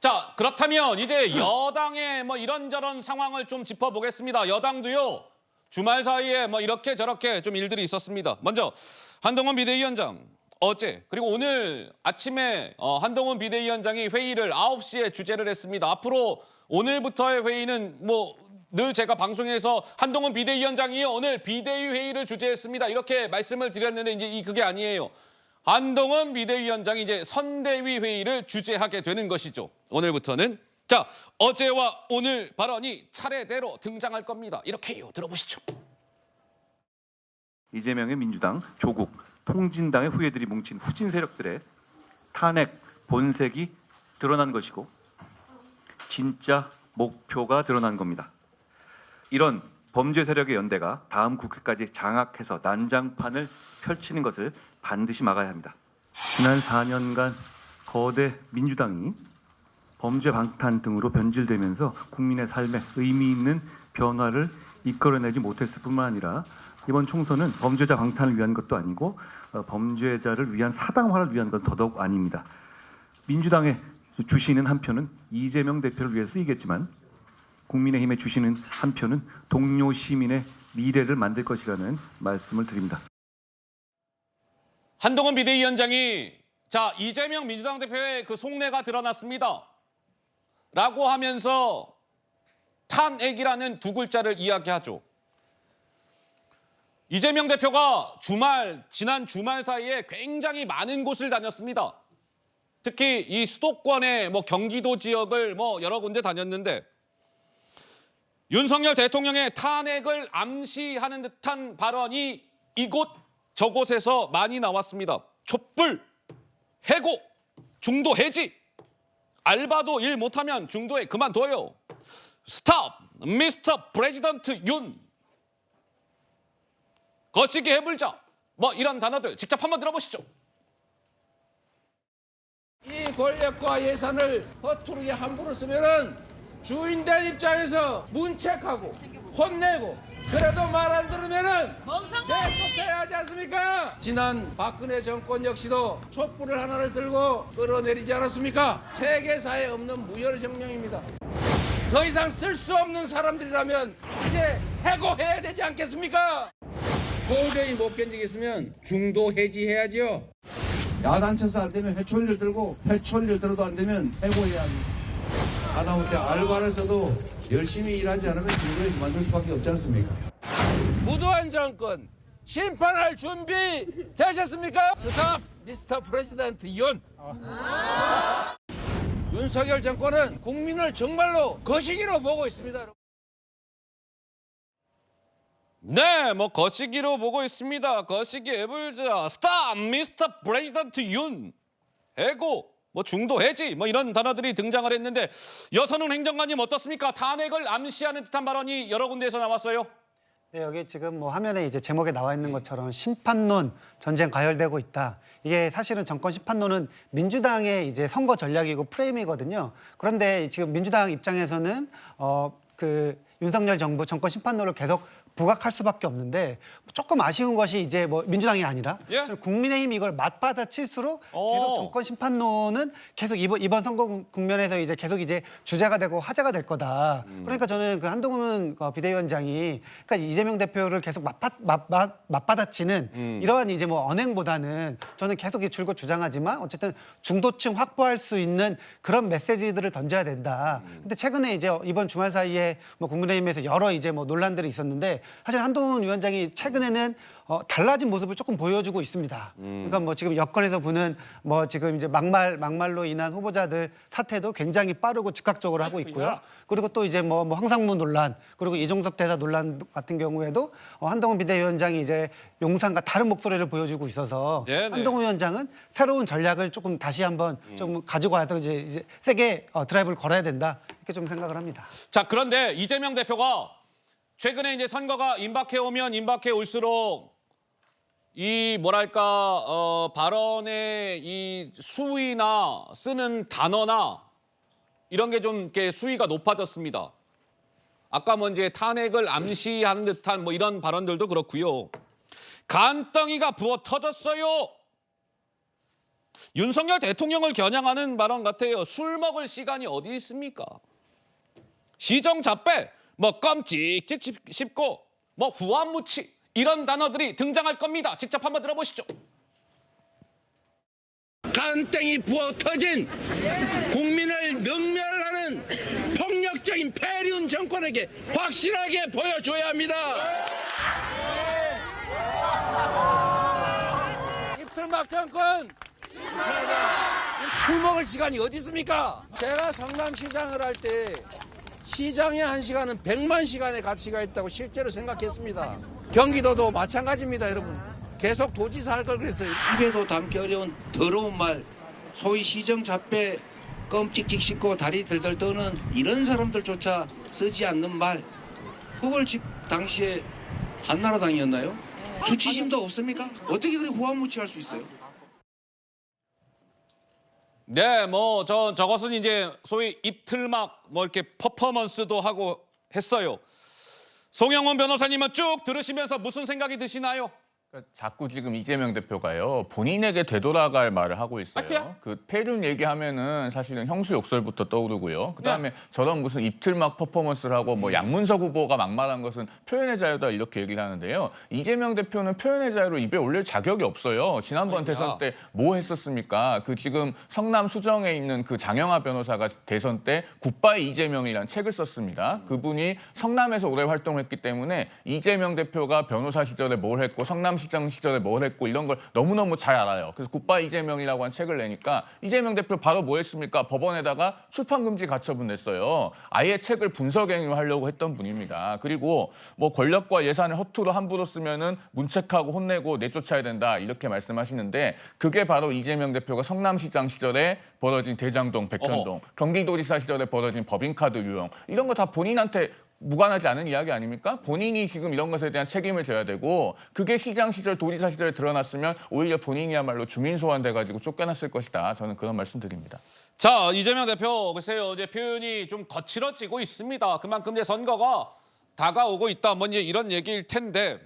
자, 그렇다면 이제 여당의 뭐 이런저런 상황을 좀 짚어보겠습니다. 여당도요, 주말 사이에 뭐 이렇게 저렇게 좀 일들이 있었습니다. 먼저 한동훈 비대위원장 어제 그리고 오늘 아침에 한동훈 비대위원장이 회의를 9시에 주재를 했습니다. 앞으로 오늘부터의 회의는 뭐 늘 제가 방송에서 한동훈 비대위원장이 오늘 비대위 회의를 주재했습니다. 이렇게 말씀을 드렸는데 이제 그게 아니에요. 한동훈 비대위원장이 이제 선대위 회의를 주재하게 되는 것이죠. 오늘부터는. 자, 어제와 오늘 발언이 차례대로 등장할 겁니다. 이렇게요. 들어보시죠. 이재명의 민주당, 조국, 통진당의 후예들이 뭉친 후진 세력들의 탄핵 본색이 드러난 것이고 진짜 목표가 드러난 겁니다. 이런 범죄 세력의 연대가 다음 국회까지 장악해서 난장판을 펼치는 것을 반드시 막아야 합니다. 지난 4년간 거대 민주당이 범죄 방탄 등으로 변질되면서 국민의 삶에 의미 있는 변화를 이끌어내지 못했을 뿐만 아니라 이번 총선은 범죄자 방탄을 위한 것도 아니고 범죄자를 위한 사당화를 위한 건 더더욱 아닙니다. 민주당에 주시는 한 표는 이재명 대표를 위해 쓰이겠지만 국민의힘에 주시는 한 표는 동료 시민의 미래를 만들 것이라는 말씀을 드립니다. 한동훈 비대위원장이 자, 이재명 민주당 대표의 그 속내가 드러났습니다. 라고 하면서 탄핵이라는 두 글자를 이야기하죠. 이재명 대표가 지난 주말 사이에 굉장히 많은 곳을 다녔습니다. 특히 이 수도권의 뭐 경기도 지역을 뭐 여러 군데 다녔는데 윤석열 대통령의 탄핵을 암시하는 듯한 발언이 이곳 저곳에서 많이 나왔습니다. 촛불, 해고, 중도 해지, 알바도 일 못하면 중도에 그만둬요. 스톱, 미스터 프레지던트 윤, 거시기 해불자, 뭐 이런 단어들 직접 한번 들어보시죠. 이 권력과 예산을 허투루에 함부로 쓰면은 주인된 입장에서 문책하고 혼내고 그래도 말 안 들으면은 내쫓아야 하지 않습니까? 지난 박근혜 정권 역시도 촛불을 하나를 들고 끌어내리지 않았습니까? 세계사에 없는 무혈혁명입니다. 더 이상 쓸 수 없는 사람들이라면 이제 해고해야 되지 않겠습니까? 도저히 못 견디겠으면 중도 해지해야지요. 야단 쳐서 안 되면 회초리를 들고 회초리를 들어도 안 되면 해고해야 합니다. 하다못해 알바를 써도 열심히 일하지 않으면 중도에 그만둘 수밖에 없지 않습니까? 무도한 정권 심판할 준비 되셨습니까? 스탑 미스터 프레지던트 윤. 윤석열 정권은 국민을 정말로 거시기로 보고 있습니다. 네, 뭐 거시기로 보고 있습니다. 거시기 해불자, 스탑, 미스터 프레지던트 윤, 해고, 뭐 중도 해지, 뭐 이런 단어들이 등장을 했는데 여선훈 행정관님 어떻습니까? 탄핵을 암시하는 듯한 발언이 여러 군데에서 나왔어요. 네, 여기 지금 뭐 화면에 이제 제목에 나와 있는 것처럼 심판론 전쟁 가열되고 있다. 이게 사실은 정권 심판론은 민주당의 이제 선거 전략이고 프레임이거든요. 그런데 지금 민주당 입장에서는 윤석열 정부 정권 심판론을 계속 부각할 수밖에 없는데 조금 아쉬운 것이 이제 뭐 민주당이 아니라 국민의힘 이걸 맞받아칠수록 계속 정권 심판론은 계속 이번 선거 국면에서 이제 계속 이제 주제가 되고 화제가 될 거다. 그러니까 저는 그 한동훈 비대위원장이 그러니까 이재명 대표를 계속 맞받아치는 이러한 이제 뭐 언행보다는 저는 계속 줄곧 주장하지만 어쨌든 중도층 확보할 수 있는 그런 메시지들을 던져야 된다. 근데 최근에 이제 이번 주말 사이에 뭐 국민의힘에서 여러 이제 뭐 논란들이 있었는데 사실 한동훈 위원장이 최근에는 달라진 모습을 조금 보여주고 있습니다. 그러니까 뭐 지금 여권에서 보는 뭐 지금 이제 막말로 인한 후보자들 사퇴도 굉장히 빠르고 즉각적으로 하고 있고요. 그리고 또 이제 뭐 황상무 논란 그리고 이종석 대사 논란 같은 경우에도 한동훈 비대위원장이 이제 용산과 다른 목소리를 보여주고 있어서 한동훈 위원장은 새로운 전략을 조금 다시 한번 좀 가지고 와서 이제 세게 드라이브를 걸어야 된다 이렇게 좀 생각을 합니다. 자, 그런데 이재명 대표가 최근에 이제 선거가 임박해 오면 임박해 올수록 이 뭐랄까 발언의 이 수위나 쓰는 단어나 이런 게 좀 이렇게 수위가 높아졌습니다. 아까 뭐 이제 탄핵을 암시하는 듯한 뭐 이런 발언들도 그렇고요. 간덩이가 부어 터졌어요. 윤석열 대통령을 겨냥하는 발언 같아요. 술 먹을 시간이 어디 있습니까? 시정 잡배, 뭐 껌찍찍 씹고 뭐 후안무치 이런 단어들이 등장할 겁니다. 직접 한번 들어보시죠. 간땡이 부어 터진 국민을 능멸하는 폭력적인 폐륜 정권에게 확실하게 보여줘야 합니다. 입틀막 정권 술 먹을 시간이 어디 있습니까? 제가 성남시장을 할 때 시장의 한 시간은 100만 시간의 가치가 있다고 실제로 생각했습니다. 경기도도 마찬가지입니다, 여러분. 계속 도지사 할 걸 그랬어요. 입에도 담기 어려운 더러운 말, 소위 시정 잡배, 껌찍찍 씹고 다리 들들 떠는 이런 사람들조차 쓰지 않는 말, 그걸 당시에 한나라당이었나요? 수치심도 없습니까? 어떻게 그렇게 후한무치할 수 있어요? 네, 뭐 저것은 이제 소위 입틀막 뭐 이렇게 퍼포먼스도 하고 했어요. 송영훈 변호사님은 쭉 들으시면서 무슨 생각이 드시나요? 자꾸 지금 이재명 대표가요 본인에게 되돌아갈 말을 하고 있어요. 그래요? 그 폐륜 얘기하면은 사실은 형수 욕설부터 떠오르고요. 그다음에 저런 무슨 입틀막 퍼포먼스를 하고 뭐 양문석 후보가 막말한 것은 표현의 자유다 이렇게 얘기를 하는데요. 이재명 대표는 표현의 자유로 입에 올릴 자격이 없어요. 지난번 대선 때 뭐 했었습니까? 그 지금 성남 수정에 있는 그 장영하 변호사가 대선 때 굿바이 이재명이라는 책을 썼습니다. 그분이 성남에서 오래 활동했기 때문에 이재명 대표가 변호사 시절에 뭘 했고 성남 시장 시절에 뭘 했고 이런 걸 너무너무 잘 알아요. 그래서 굿바이 이재명이라고 한 책을 내니까 이재명 대표 바로 뭐 했습니까? 법원에다가 출판금지 가처분 냈어요. 아예 책을 분석행위하려고 했던 분입니다. 그리고 뭐 권력과 예산을 허투루 함부로 쓰면은 문책하고 혼내고 내쫓아야 된다 이렇게 말씀하시는데 그게 바로 이재명 대표가 성남시장 시절에 벌어진 대장동, 백현동, 경기도지사 시절에 벌어진 법인카드 유용 이런 거 다 본인한테 무관하지 않은 이야기 아닙니까? 본인이 지금 이런 것에 대한 책임을 져야 되고 그게 시장 시절, 도지사 시절에 드러났으면 오히려 본인이야말로 주민 소환돼가지고 쫓겨났을 것이다. 저는 그런 말씀드립니다. 자, 이재명 대표 글쎄요, 이제 표현이 좀 거칠어지고 있습니다. 그만큼 이제 선거가 다가오고 있다, 뭐 이제 이런 얘기일 텐데